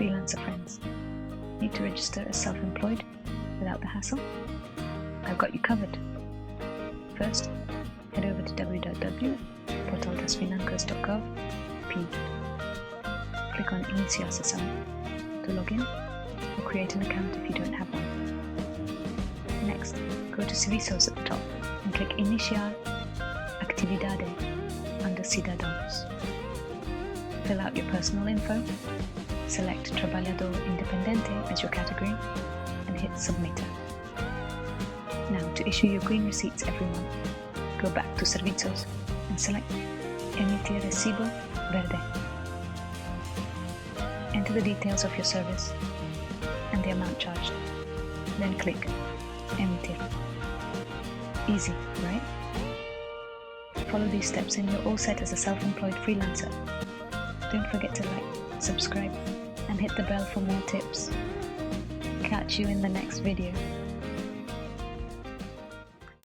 freelancer friends. Need to register as self-employed without the hassle? I've got you covered. First, head over to www.portaltasfinancas.gov/p. Click on Iniciar Sessão to log in or create an account if you don't have one. Next, go to Serviços at the top and click Iniciar Atividade under Cidadãos. Fill out your personal info, select Trabalhador Independente as your category, and hit Submitter. Now, to issue your green receipts every month, go back to Serviços and select Emitir Recibo Verde. Enter the details of your service and the amount charged. Then click Emitir. Easy, right? Follow these steps and you're all set as a self-employed freelancer. Don't forget to like, subscribe, and hit the bell for more tips. Catch you in the next video.